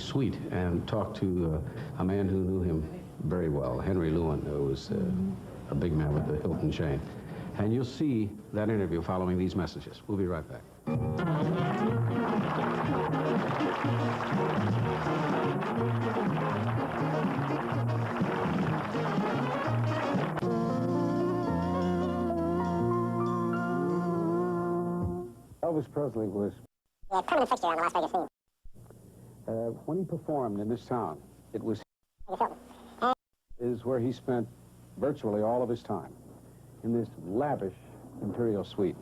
suite and talk to a man who knew him very well, Henry Lewin, who was a big man with the Hilton chain. And you'll see that interview following these messages. We'll be right back. Elvis Presley was a permanent fixture on the Las Vegas scene. When he performed in this town, it was is where he spent virtually all of his time, in this lavish imperial suite.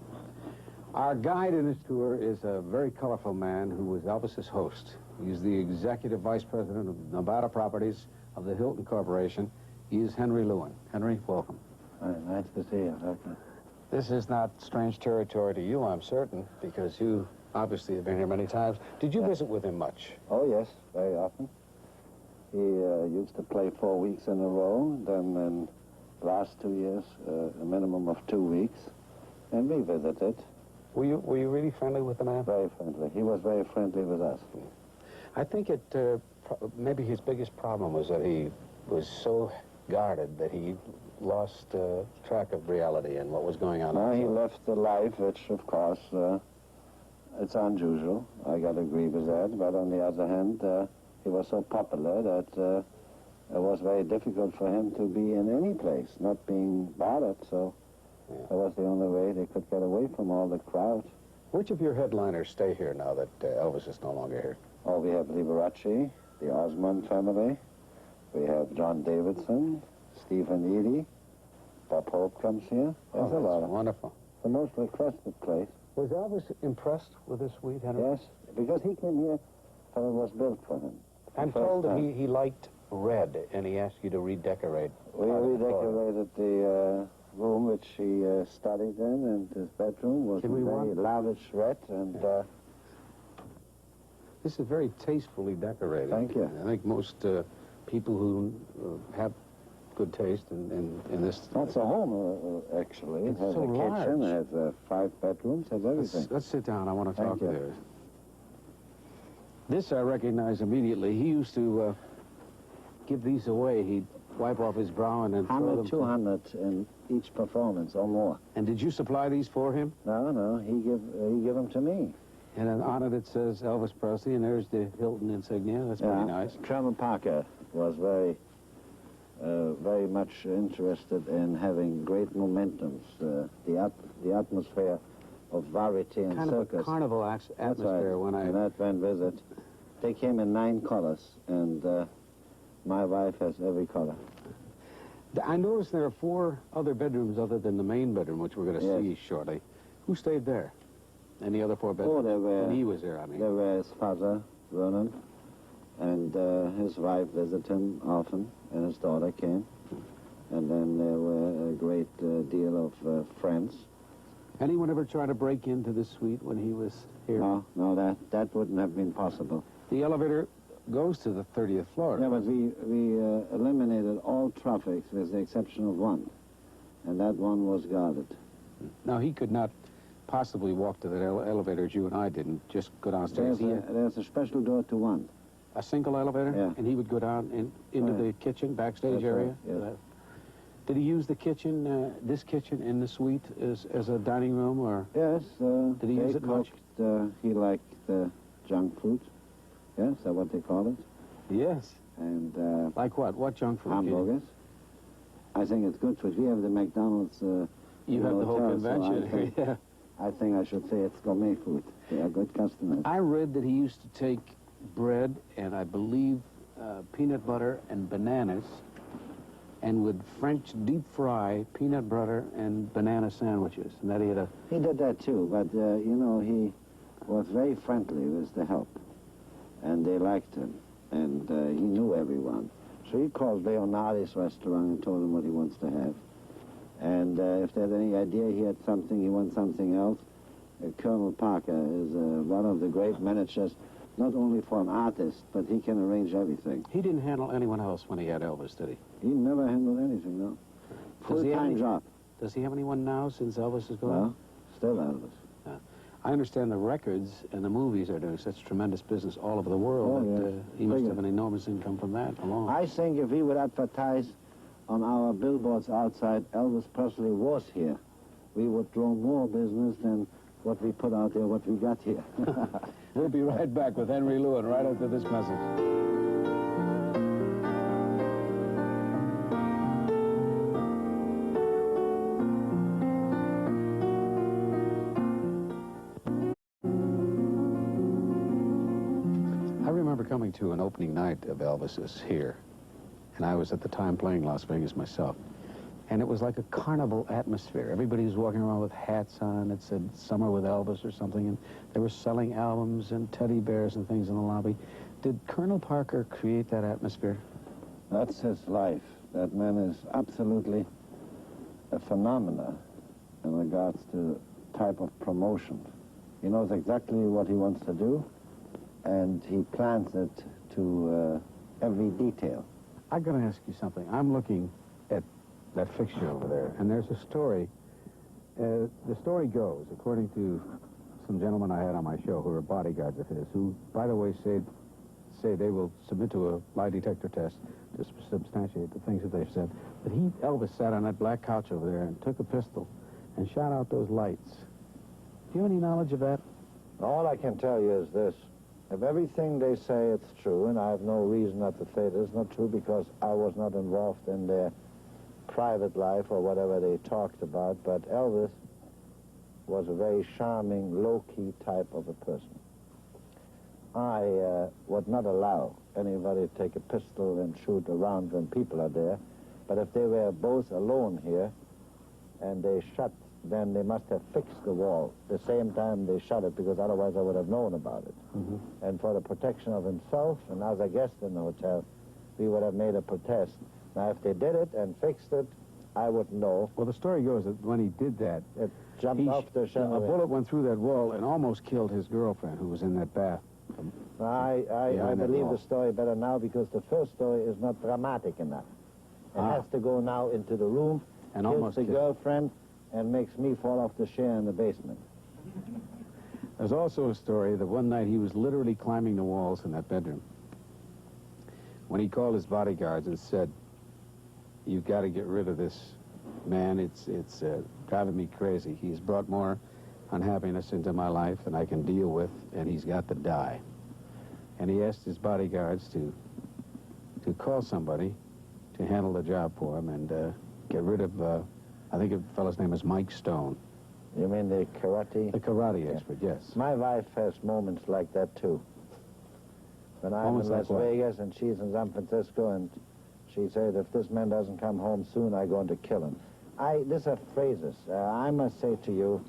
Our guide in this tour is a very colorful man who was Elvis's host. He's the executive vice president of Nevada Properties of the Hilton Corporation. He is Henry Lewin. Henry, welcome. Nice to see you, Doctor. This is not strange territory to you, I'm certain, because you obviously have been here many times. Did you visit with him much? Oh, yes, very often. He used to play 4 weeks in a row, then in the last 2 years, a minimum of 2 weeks, and we visited. Were you really friendly with the man? Very friendly. He was very friendly with us. I think maybe his biggest problem was that he was so guarded that he lost track of reality and what was going on. Now he left the life, which, of course, it's unusual. I got to agree with that. But on the other hand, he was so popular that it was very difficult for him to be in any place, not being bothered. So that was the only way they could get away from all the crowd. Which of your headliners stay here now that Elvis is no longer here? Oh, we have Liberace, the Osmond family. We have John Davidson, Stephen Eady, Bob Hope comes here. There's a lot of wonderful. The most requested place. Was Elvis impressed with this suite, Henry? Yes, because he came here when it was built for him. I'm told that he liked red, and he asked you to redecorate. We redecorated the room which he studied in, and his bedroom was very lavish red, and... This is very tastefully decorated. Thank you. I think most people who have good taste in this... That's a home, actually. It has a kitchen, it has 5 bedrooms, has everything. Let's sit down. I want to talk to you. This I recognize immediately. He used to give these away. He'd wipe off his brow and then throw them... 200 in each performance or more. And did you supply these for him? No, he give them to me. And then on it says Elvis Presley, and there's the Hilton insignia. That's pretty nice. Colonel Parker was very much interested in having great momentums, the atmosphere of variety and kind circus. Of a carnival atmosphere. When I went visit, they came in 9 colors, and my wife has every color. I noticed there are 4 other bedrooms other than the main bedroom, which we're going to see shortly. Who stayed there? And the other 4 bedrooms? Oh, there were... When he was there, I mean. There were his father, Vernon, and his wife visited him often, and his daughter came. And then there were a great deal of friends. Anyone ever try to break into this suite when he was here? No, that wouldn't have been possible. The elevator goes to the 30th floor. Yeah, but we eliminated all traffic with the exception of one, and that one was guarded. Now, he could not possibly walk to that elevator as you and I didn't, just go downstairs. There's a special door to one. A single elevator? Yeah. And he would go down into the kitchen, backstage area? Right, yes. Did he use the kitchen, this kitchen in the suite as a dining room, or? Yes. Did he use it much? He liked junk food. Yes, is that what they call it? Yes. And like what? What junk food? Hamburgers. I think it's good food. We have the McDonald's. You have the whole convention. So I think I should say it's gourmet food. They are good customers. I read that he used to take bread and I believe peanut butter and bananas, and would French deep fry peanut butter and banana sandwiches, and that he had a... He did that too, but you know, he was very friendly with the help, and they liked him, and he knew everyone. So he called Leonardo's restaurant and told him what he wants to have. And if there's any idea he had something, he wants something else, Colonel Parker is one of the great managers, not only for an artist, but he can arrange everything. He didn't handle anyone else when he had Elvis, did he? He never handled anything, no. Full-time job. Does he have anyone now since Elvis is gone? No, still Elvis. I understand the records and the movies are doing such tremendous business all over the world that he must have an enormous income from that alone. I think if we would advertise on our billboards outside Elvis Presley was here, we would draw more business than what we put out there, what we got here. We'll be right back with Henry Lewin right after this message. Coming to an opening night of Elvis's here, and I was at the time playing Las Vegas myself, and it was like a carnival atmosphere. Everybody was walking around with hats on that said Summer with Elvis or something, and they were selling albums and teddy bears and things in the lobby. Did Colonel Parker create that atmosphere? That's his life. That man is absolutely a phenomenon in regards to type of promotion. He knows exactly what he wants to do, and he plans it to every detail. I've got to ask you something. I'm looking at that fixture over there, and there's a story. The story goes, according to some gentlemen I had on my show who are bodyguards of his, who, by the way, say they will submit to a lie detector test to substantiate the things that they've said, that Elvis sat on that black couch over there and took a pistol and shot out those lights. Do you have any knowledge of that? All I can tell you is this. If everything they say it's true, and I have no reason not to say it is not true because I was not involved in their private life or whatever they talked about, but Elvis was a very charming, low-key type of a person. I would not allow anybody to take a pistol and shoot around when people are there, but if they were both alone here and they shot, then they must have fixed the wall the same time they shot it, because otherwise I would have known about it. Mm-hmm. And for the protection of himself and as a guest in the hotel, we would have made a protest. Now, if they did it and fixed it, I wouldn't know. Well, the story goes that when he did that, it jumped off the chandelier. A bullet went through that wall and almost killed his girlfriend, who was in that bath. I believe the story better now, because the first story is not dramatic enough. It has to go now into the room, and almost the girlfriend, and makes me fall off the chair in the basement. There's also a story that one night he was literally climbing the walls in that bedroom when he called his bodyguards and said, "You've got to get rid of this man. It's driving me crazy. He's brought more unhappiness into my life than I can deal with, and he's got to die." And he asked his bodyguards to call somebody to handle the job for him and get rid of, I think the fellow's name is Mike Stone. You mean the karate? The karate expert, yes. My wife has moments like that, too. When I'm in Las Vegas and she's in San Francisco, and she said, if this man doesn't come home soon, I'm going to kill him. These are phrases. I must say to you,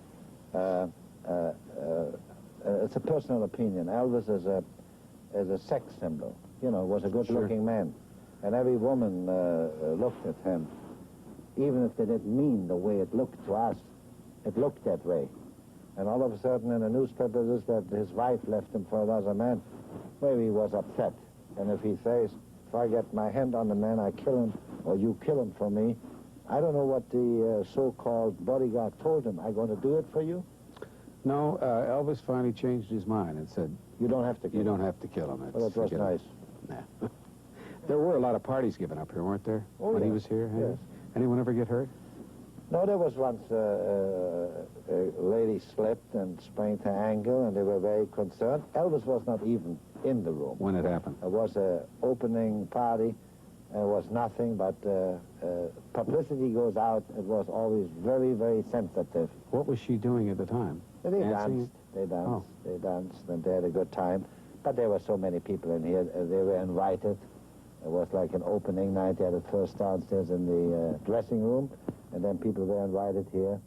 it's a personal opinion. Elvis is a sex symbol. You know, was a good-looking man. And every woman looked at him. Even if they didn't mean the way it looked to us, it looked that way. And all of a sudden in the newspapers is that his wife left him for another man. Maybe he was upset. And if he says, if I get my hand on the man, I kill him, or you kill him for me, I don't know what the so-called bodyguard told him. I'm going to do it for you? No, Elvis finally changed his mind and said, you don't have to kill him. You don't have to kill him. Well, that was nice. Nah. There were a lot of parties given up here, weren't there, when he was here? Yes. Anyone ever get hurt? No, there was once a lady slipped and sprained her ankle, and they were very concerned. Elvis was not even in the room. When it happened? It was an opening party, and it was nothing, but publicity goes out. It was always very, very sensitive. What was she doing at the time? They danced. They danced, and they had a good time. But there were so many people in here. They were invited. It was like an opening night. They had it first downstairs in the dressing room, and then people were invited here.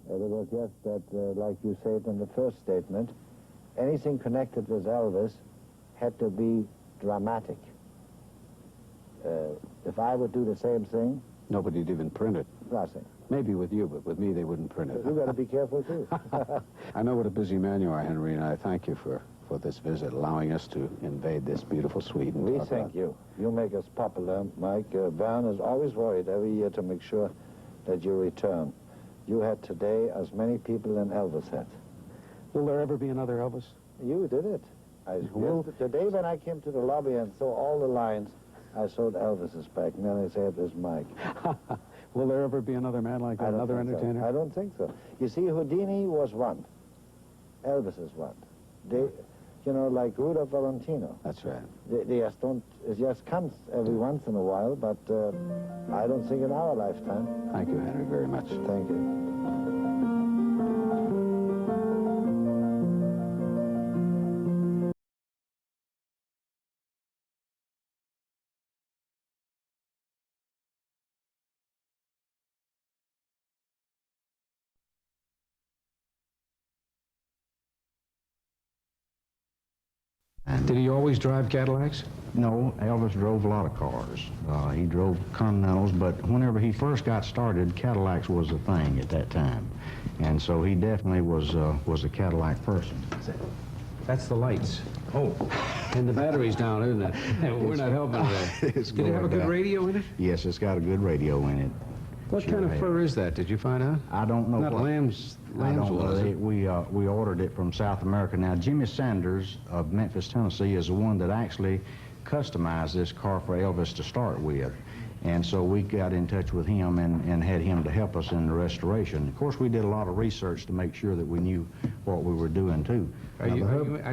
It was just that, like you said in the first statement, anything connected with Elvis had to be dramatic. If I would do the same thing... Nobody'd even print it. Nothing. Maybe with you, but with me they wouldn't print it. You've got to be careful, too. I know what a busy man you are, Henry, and I thank you for this visit, allowing us to invade this beautiful suite. We thank you. You make us popular, Mike. Vern is always worried every year to make sure that you return. You had today as many people as Elvis had. Will there ever be another Elvis? You did it. The day when I came to the lobby and saw all the lines, I showed Elvis's back, and then I said, "There's Mike." Will there ever be another man like that, another entertainer? I don't think so. You see, Houdini was one. Elvis is one. They, you know, like Rudolph Valentino. That's right. They just don't, it just comes every once in a while, but I don't think in our lifetime. Thank you, Henry, very much. Thank you. Did he always drive Cadillacs? No, Elvis drove a lot of cars. He drove Continentals, but whenever he first got started, Cadillacs was a thing at that time. And so he definitely was a Cadillac person. That's the lights. Oh, and the battery's down, isn't it? We're not helping today. Did it have a good radio in it? Yes, it's got a good radio in it. What kind of fur is that? Did you find out? I don't know. Not lamb's wool, is it? We ordered it from South America. Now, Jimmy Sanders of Memphis, Tennessee, is the one that actually customized this car for Elvis to start with. And so we got in touch with him and had him to help us in the restoration. Of course, we did a lot of research to make sure that we knew what we were doing, too. Are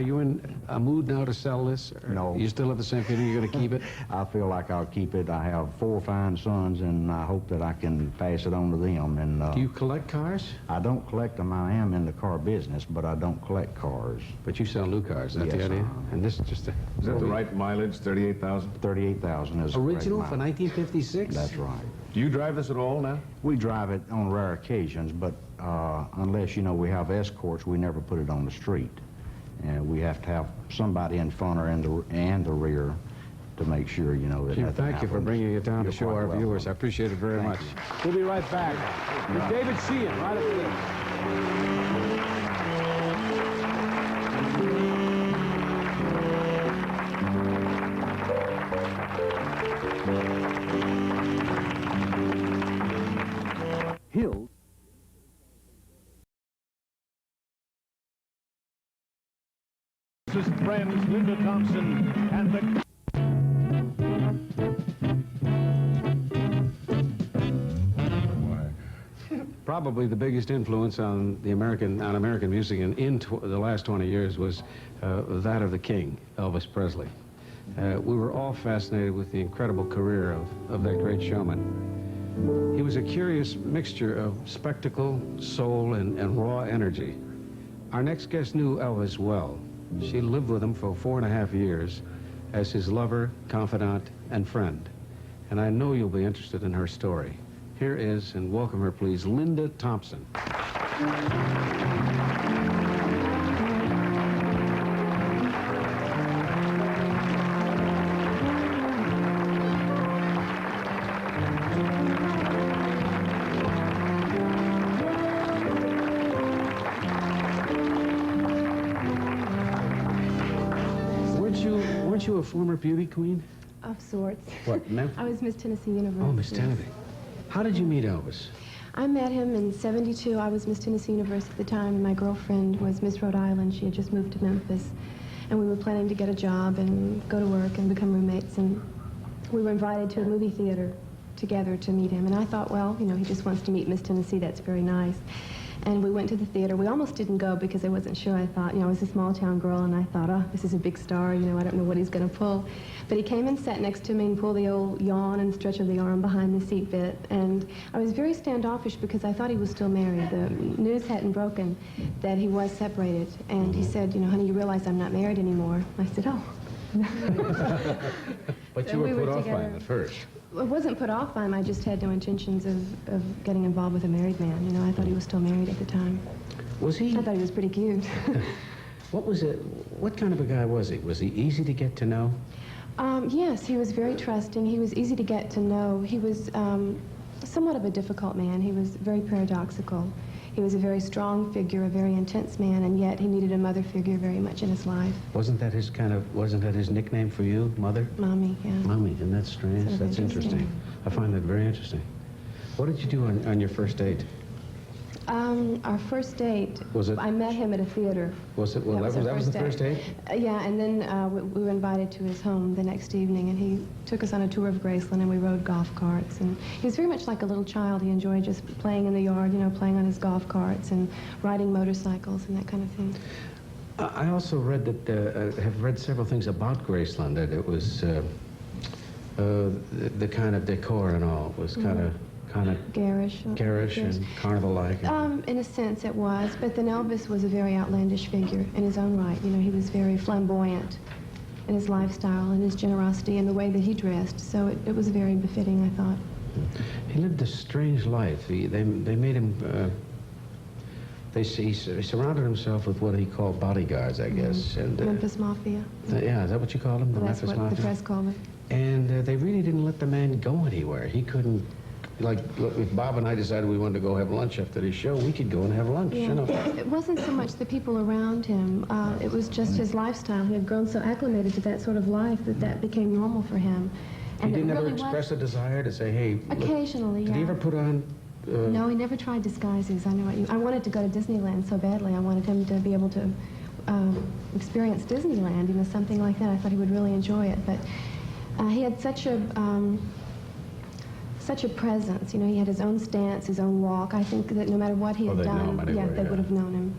you in a mood now to sell this? No. You still have the same feeling you're going to keep it? I feel like I'll keep it. I have 4 fine sons, and I hope that I can pass it on to them. And do you collect cars? I don't collect them. I am in the car business, but I don't collect cars. But you sell new cars, is that the idea? And this is just a... Is that the right mileage, 38,000? 38,000 is original correct for mileage. 1956? That's right. Do you drive this at all now? We drive it on rare occasions, but unless, you know, we have escorts, we never put it on the street. And we have to have somebody in front or in the rear to make sure, you know, that Jim, nothing thank you for happens. bringing it down to You're show quite our welcome. viewers. I appreciate it very much. We'll be right back. With David Sheehan, right after this. Hill. His friends, Linda Thompson and the... Probably the biggest influence on American music in the last 20 years was that of the King, Elvis Presley. We were all fascinated with the incredible career of that great showman. He was a curious mixture of spectacle, soul, and raw energy. Our next guest knew Elvis well. She lived with him for 4.5 years as his lover, confidant, and friend. And I know you'll be interested in her story. Here is, and welcome her, please, Linda Thompson. Weren't you a former beauty queen? Of sorts. What, Memphis? I was Miss Tennessee University. Oh, Miss Tennessee. How did you meet Elvis? I met him in '72. I was Miss Tennessee University at the time, and my girlfriend was Miss Rhode Island. She had just moved to Memphis. And we were planning to get a job and go to work and become roommates. And we were invited to a movie theater together to meet him. And I thought, well, you know, he just wants to meet Miss Tennessee. That's very nice. And we went to the theater. We almost didn't go because I wasn't sure. I thought, you know, I was a small town girl, and I thought, oh, this is a big star. You know, I don't know what he's going to pull. But he came and sat next to me and pulled the old yawn and stretch of the arm behind the seat bit. And I was very standoffish because I thought he was still married. The news hadn't broken that he was separated. And he said, you know, honey, you realize I'm not married anymore. I said, oh. But So you were we put were off by together. him at first. I wasn't put off by him. I just had no intentions of getting involved with a married man. You know, I thought he was still married at the time. Was he? I thought he was pretty cute. What was it? What kind of a guy was he? Was he easy to get to know? Yes, he was very trusting. He was easy to get to know. He was somewhat of a difficult man. He was very paradoxical. He was a very strong figure, a very intense man, and yet he needed a mother figure very much in his life. Wasn't that his nickname for you, Mother? Mommy, yeah. Mommy, isn't that strange? Sort of That's interesting. I find that very interesting. What did you do on your first date? Our first date, Was it- I met him at a theater. Was it? Well, that was the first date? Yeah, and then we were invited to his home the next evening, and he took us on a tour of Graceland, and we rode golf carts. And he was very much like a little child. He enjoyed just playing in the yard, you know, playing on his golf carts and riding motorcycles and that kind of thing. I also read that, have read several things about Graceland, that it was the kind of decor and all was kind of Garish. garish and carnival-like. In a sense it was, but then Elvis was a very outlandish figure in his own right. You know, he was very flamboyant in his lifestyle and his generosity and the way that he dressed, so it was very befitting, I thought. He lived a strange life. They made him, he surrounded himself with what he called bodyguards, I guess. And Memphis Mafia. yeah, is that what you call them, the Well, that's Memphis what Mafia? the press called it. And they really didn't let the man go anywhere. He couldn't, like, look, if Bob and I decided we wanted to go have lunch after the show, we could go and have lunch, you know. It wasn't so much the people around him. It was just his lifestyle. He had grown so acclimated to that sort of life that became normal for him. He And didn't it ever really express a was, desire to say, hey, look, occasionally, did he yeah. ever put on... No, he never tried disguises. I know what you... I wanted to go to Disneyland so badly. I wanted him to be able to experience Disneyland, you know, something like that. I thought he would really enjoy it. But he had such a presence. You know, he had his own stance, his own walk. I think that no matter what he had they'd know done, him anyway, they would have known him.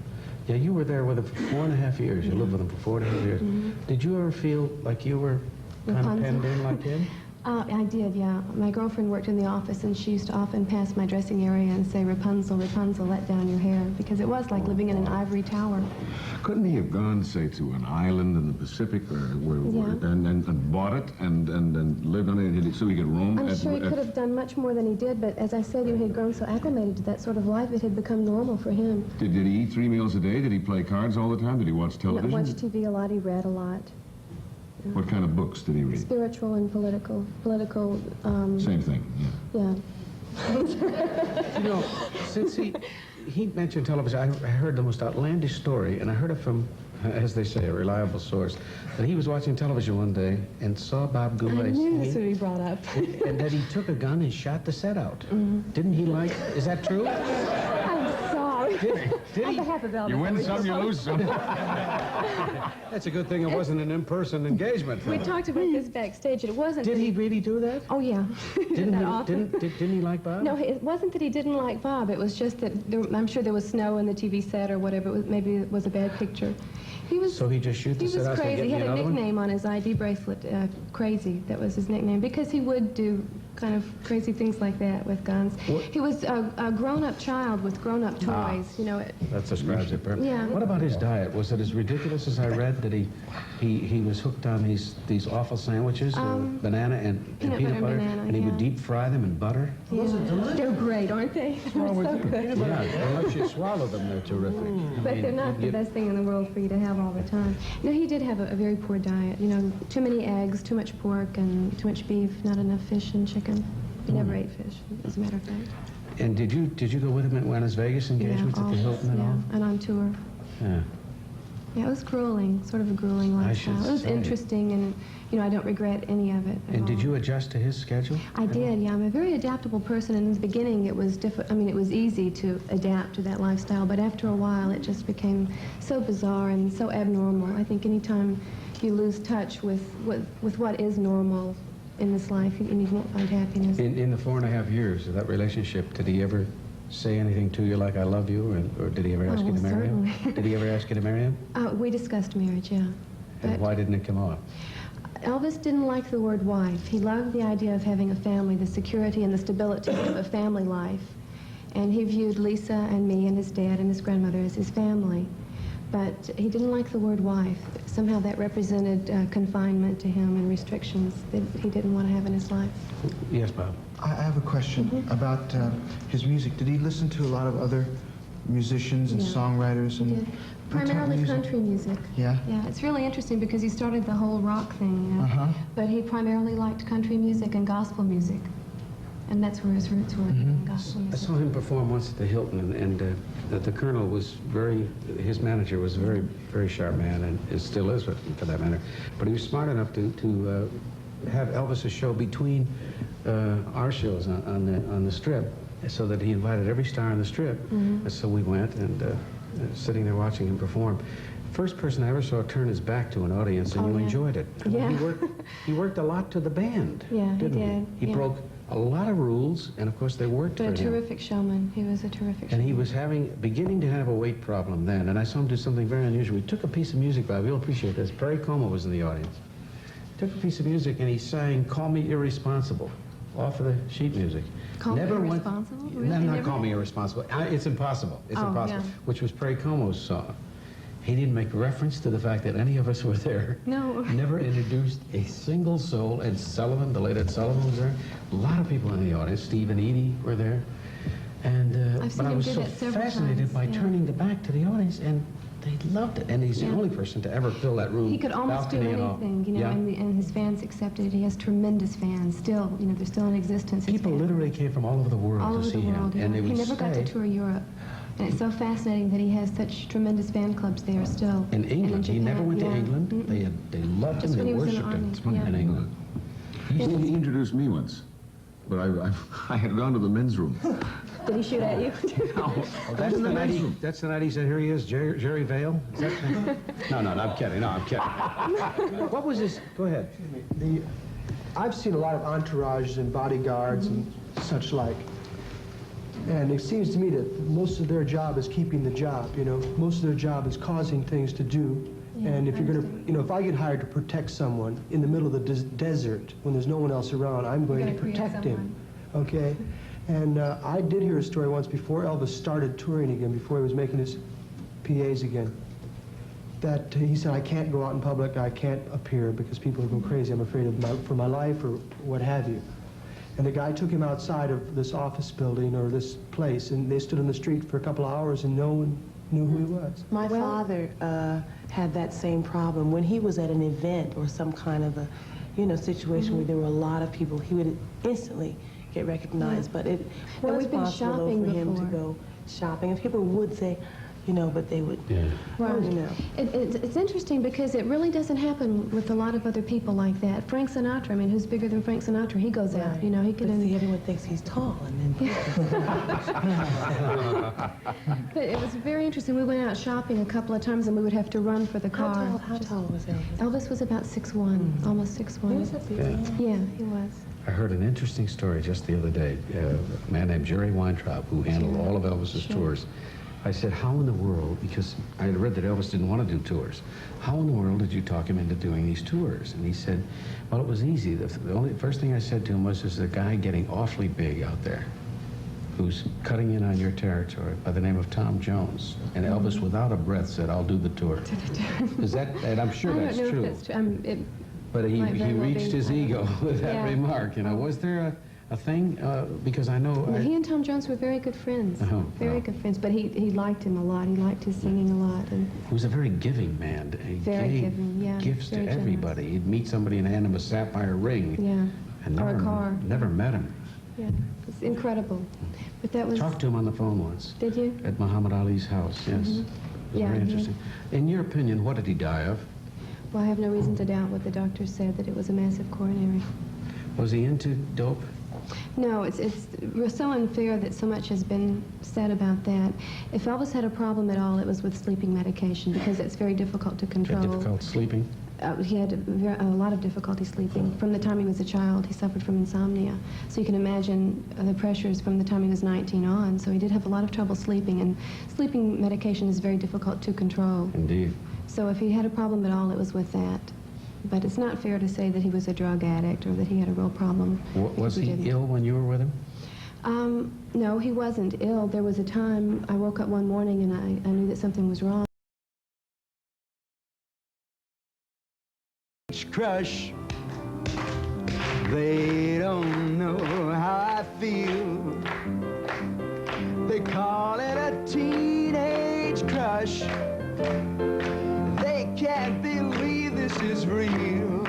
Yeah, you were there with him for 4.5 years. You lived with him for 4.5 years. Did you ever feel like you were kind of Rapunzel. penned in like him? I did, yeah. My girlfriend worked in the office, and she used to often pass my dressing area and say, Rapunzel, Rapunzel, let down your hair, because it was like living in an ivory tower. Couldn't he have gone, say, to an island in the Pacific and bought it and lived on it so he could roam? I'm sure he could have done much more than he did, but as I said, he had grown so acclimated to that sort of life, it had become normal for him. Did he eat 3 meals a day? Did he play cards all the time? Did he watch He television? watched TV a lot, he read a lot. What kind of books did he read? Spiritual and political, Same thing, yeah. yeah. You know, since he mentioned television, I heard the most outlandish story, and I heard it from, as they say, a reliable source, that he was watching television one day and saw Bob Goulet I knew that's singing, what he brought up. and that he took a gun and shot the set out. Didn't he like, is that true? I'm sorry. Did On he? behalf of Elvis, You win some, you lose some. That's a good thing it wasn't an in-person engagement. We talked about this backstage, and it wasn't... Did he really do that? Oh, yeah. Didn't he like Bob? No, it wasn't that he didn't like Bob. It was just that I'm sure there was snow in the TV set or whatever. Maybe it was a bad picture. He was. So he just shoot the He set was out and say, crazy. "Get He me had a another one?" nickname on his ID bracelet. Crazy. That was his nickname because he would do kind of crazy things like that with guns. What? He was a grown-up child with grown-up toys. You know. That describes it perfectly. Yeah. What about his diet? Was it as ridiculous as I read that he was hooked on these awful sandwiches, banana and peanut butter, banana, and he would yeah. deep fry them in butter? Yeah. They're great, aren't they? They're so good. Yeah, unless you swallow them, they're terrific. But they're not the best thing in the world for you to have all the time. No, he did have a very poor diet. You know, too many eggs, too much pork, and too much beef, not enough fish and chicken. He never ate fish, as a matter of fact. And did you go with him at Las Vegas engagements at the Hilton and all? And on tour. Yeah. Yeah, it was grueling, sort of a grueling I lifestyle. should It was say. interesting, and, you know, I don't regret any of it at And did all. you adjust to his schedule? I did, yeah. I'm a very adaptable person. In the beginning, it was it was easy to adapt to that lifestyle, but after a while, it just became so bizarre and so abnormal. I think anytime you lose touch with what is normal in this life, you won't find happiness. In the 4.5 years of that relationship, did he ever say anything to you like "I love you," or did he ever ask you to marry him? certainly. Did he ever ask you to marry him? We discussed marriage, yeah. And But why didn't it come off? Elvis didn't like the word wife. He loved the idea of having a family, the security and the stability of a family life. And he viewed Lisa and me and his dad and his grandmother as his family. But he didn't like the word wife. Somehow that represented confinement to him and restrictions that he didn't want to have in his life. Yes, Bob. I have a question about his music. Did he listen to a lot of other musicians and Yeah. songwriters? And Yeah. what type of Primarily music? country music. Yeah? Yeah, it's really interesting because he started the whole rock thing, you know? Uh-huh. But he primarily liked country music and gospel music. And that's where his roots were, in gospel I music. saw him perform once at the Hilton, and the Colonel was his manager was a very, very sharp man, and it still is for that matter. But he was smart enough to have Elvis' show between our shows on the Strip, so that he invited every star on the Strip. And so we went and sitting there watching him perform. First person I ever saw turn his back to an audience, and you enjoyed it. I mean, he worked a lot to the band. Yeah, he didn't did. He broke a lot of rules, and of course they worked for him. But a terrific showman. He was a terrific And showman. he was beginning to have a weight problem then, and I saw him do something very unusual. He took a piece of music by, you'll appreciate this, Perry Como was in the audience. He took a piece of music and he sang Call Me Irresponsible off of the sheet music. Call Me Irresponsible? Really? No, not Call Me Irresponsible. It's Impossible. It's Impossible, which was Perry Como's song. He didn't make reference to the fact that any of us were there. No. Never introduced a single soul. Ed Sullivan, the late Ed Sullivan was there. A lot of people in the audience. Steve and Edie were there. And but I was so fascinated by turning the back to the audience, and they loved it. And he's the only person to ever fill that room. He could almost do anything, you know, and his fans accepted it. He has tremendous fans still. You know, they're still in existence. People literally came from all over the world to see him, and they would He never got to tour Europe. And it's so fascinating that he has such tremendous fan clubs there still. In England. He never went to England. They loved him. They worshipped him in England. He introduced me once, but I had gone to the men's room. Did he shoot at you? That's the night he said, here he is, Jerry Vale? Is that no, I'm kidding. No, I'm kidding. What was this? Go ahead. I've seen a lot of entourages and bodyguards and such like. And it seems to me that most of their job is keeping the job, you know. Most of their job is causing things to do. And if you're going to, you know, if I get hired to protect someone in the middle of the desert when there's no one else around, I'm going to protect him, okay? And I did hear a story once before Elvis started touring again, before he was making his PAs again, that he said, I can't go out in public, I can't appear because people will go crazy. I'm afraid for my life or what have you. And the guy took him outside of this office building or this place, and they stood on the street for a couple of hours, and no one knew who he was. My father had that same problem. When he was at an event or some kind of a, you know, situation where there were a lot of people, he would instantly get recognized. But it was possible for him to go shopping. And people would say, you know, but they would, Right. you know. It's interesting because it really doesn't happen with a lot of other people like that. Frank Sinatra, I mean, who's bigger than Frank Sinatra? He goes out, you know, he could... But see, everyone thinks he's tall, and then... But it was very interesting. We went out shopping a couple of times, and we would have to run for the car. How tall was Elvis? Elvis was about 6'1", almost 6'1". He was a big man. Yeah, he was. I heard an interesting story just the other day. A man named Jerry Weintraub, who handled all of Elvis's tours. I said, how in the world, because I had read that Elvis didn't want to do tours, how in the world did you talk him into doing these tours? And he said, well, it was easy. The first thing I said to him was, there's a guy getting awfully big out there who's cutting in on your territory by the name of Tom Jones. And Elvis, without a breath, said, I'll do the tour. Is that, and I'm sure that's true. I don't know if that's true. But he reached his ego with that remark. You know, was there a thing? Because I know... Well, he and Tom Jones were very good friends. Very good friends. But he liked him a lot. He liked his singing a lot. And he was a very giving man. He gave gifts to everybody. Generous. He'd meet somebody and hand him a sapphire ring. And or a car. Never met him. Yeah, it's incredible. But that was... Talked to him on the phone once. Did you? At Muhammad Ali's house, yes. It was very interesting. In your opinion, what did he die of? Well, I have no reason to doubt what the doctor said, that it was a massive coronary. Was he into dope? No, it's so unfair that so much has been said about that. If Elvis had a problem at all, it was with sleeping medication, because it's very difficult to control. Difficult sleeping? He had a lot of difficulty sleeping. From the time he was a child, he suffered from insomnia. So you can imagine the pressures from the time he was 19 on. So he did have a lot of trouble sleeping, and sleeping medication is very difficult to control. Indeed. So if he had a problem at all, it was with that. But it's not fair to say that he was a drug addict or that he had a real problem. Was he ill when you were with him? No, he wasn't ill. There was a time I woke up one morning and I knew that something was wrong. Crush, they don't know how I feel. They call it a teenage crush. They can't believe this is real.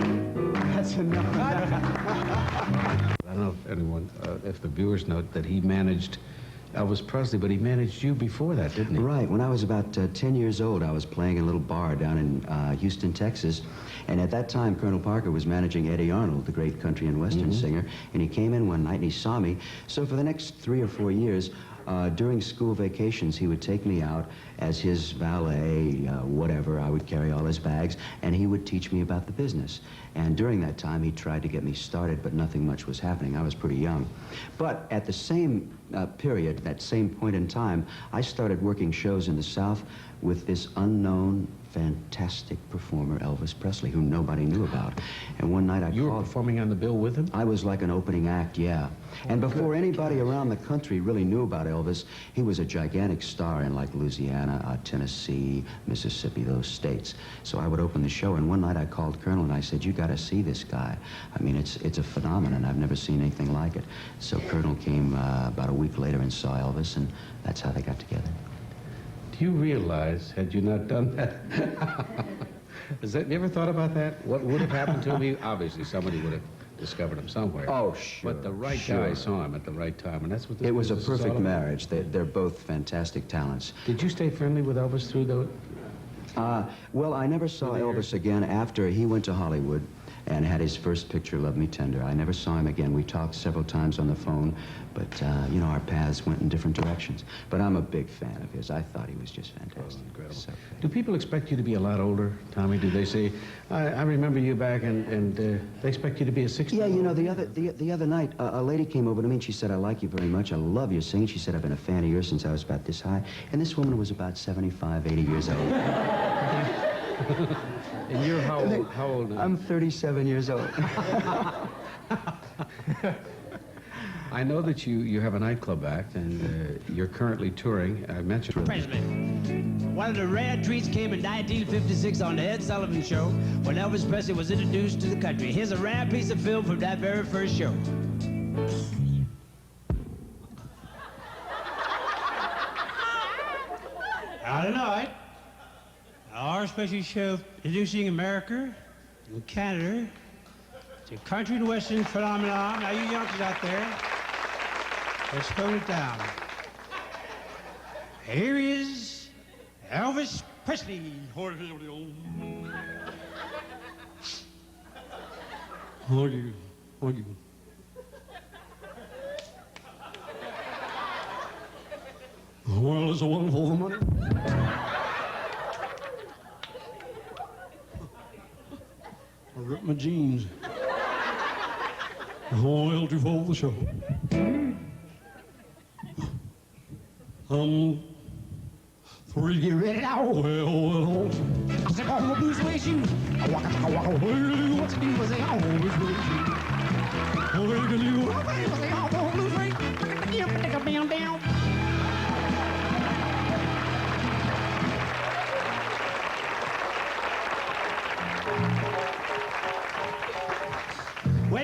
That's enough. I don't know if anyone, if the viewers note that he managed Elvis Presley, but he managed you before that, didn't he? Right. When I was about 10 years old, I was playing in a little bar down in Houston, Texas. And at that time, Colonel Parker was managing Eddie Arnold, the great country and western singer. And he came in one night and he saw me. So for the next 3 or 4 years, during school vacations, he would take me out as his valet, whatever. I would carry all his bags, and he would teach me about the business. And during that time, he tried to get me started, but nothing much was happening. I was pretty young. But at the same period, that same point in time, I started working shows in the South with this unknown, fantastic performer, Elvis Presley, who nobody knew about. And one night You were performing on the bill with him? I was like an opening act, yeah. And before anybody around the country really knew about Elvis, he was a gigantic star in like Louisiana, Tennessee, Mississippi, those states. So I would open the show, and one night I called Colonel and I said, "You got to see this guy. I mean, it's a phenomenon. I've never seen anything like it." So Colonel came about a week later and saw Elvis, and that's how they got together. Do you realize, had you not done that, you ever thought about that? What would have happened to him? Obviously, somebody would have discovered him somewhere. Oh, sure. But the right guy saw him at the right time, and that's what this It was a business is all perfect about. marriage. They're both fantastic talents. Did you stay friendly with Elvis through the... Well, I never saw Elvis again after he went to Hollywood and had his first picture, Love Me Tender. I never saw him again. We talked several times on the phone, but, you know, our paths went in different directions. But I'm a big fan of his. I thought he was just fantastic. Oh, incredible. So, Do people expect you to be a lot older, Tommy? Do they say, I remember you back, and they expect you to be a 60? yeah, you know, the other night, a lady came over to me and she said, "I like you very much. I love your singing." She said, "I've been a fan of yours since I was about this high." And this woman was about 75, 80 years old. And you're how old now? I'm 37 years old. I know that you have a nightclub act, and you're currently touring. I mentioned... President. One of the rare treats came in 1956 on the Ed Sullivan Show when Elvis Presley was introduced to the country. Here's a rare piece of film from that very first show. Tonight, our special show introducing America and Canada to country and western phenomenon. Now, you youngsters out there, let's slow it down. Here is Elvis Presley. Hold you. Well, it's a wonderful money. I ripped my jeans. Oh, I'll do for the show. Before you get ready now, well, I said, I'm gonna blues way shoes. I walk, what to do? I say, I'm gonna blues way shoes. Oh, what you gonna do? I say, I'm gonna blues way. Take a down.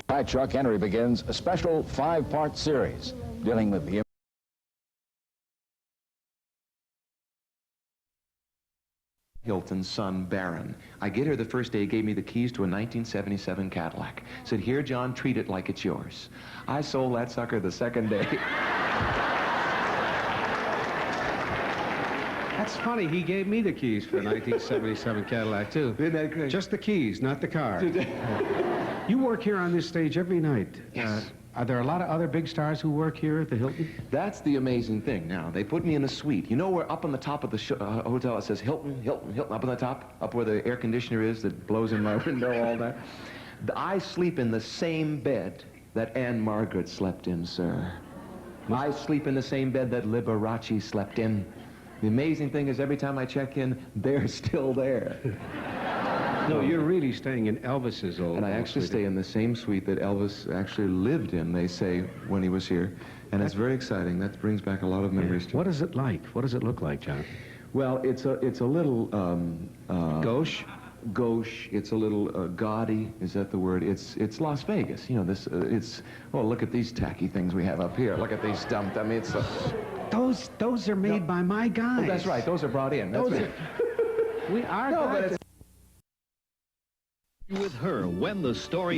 Right, Chuck, Henry begins a special 5-part series dealing with the Hilton's son, Barron. I get here the first day, he gave me the keys to a 1977 Cadillac. Said, "Here, John, treat it like it's yours." I sold that sucker the second day. That's funny. He gave me the keys for a 1977 Cadillac, too. Isn't that great? Just the keys, not the car. You work here on this stage every night. Yes. Are there a lot of other big stars who work here at the Hilton? That's the amazing thing. Now, they put me in a suite. You know where up on the top of the hotel it says Hilton, Hilton, Hilton, up on the top, up where the air conditioner is that blows in my window all that? I sleep in the same bed that Anne Margaret slept in, sir. I sleep in the same bed that Liberace slept in. The amazing thing is every time I check in, they're still there. No, you're really staying in Elvis's old And I actually stay in the same suite that Elvis actually lived in, they say, when he was here. And it's very exciting. That brings back a lot of memories to me. What is it like? What does it look like, John? Well, it's a little... Gauche? Gauche. It's a little gaudy. Is that the word? It's Las Vegas. You know, this, oh, look at these tacky things we have up here. Look at these stumped. I mean, it's... Those are made by my guys. Oh, that's right. Those are brought in. That's right. We are with her when the story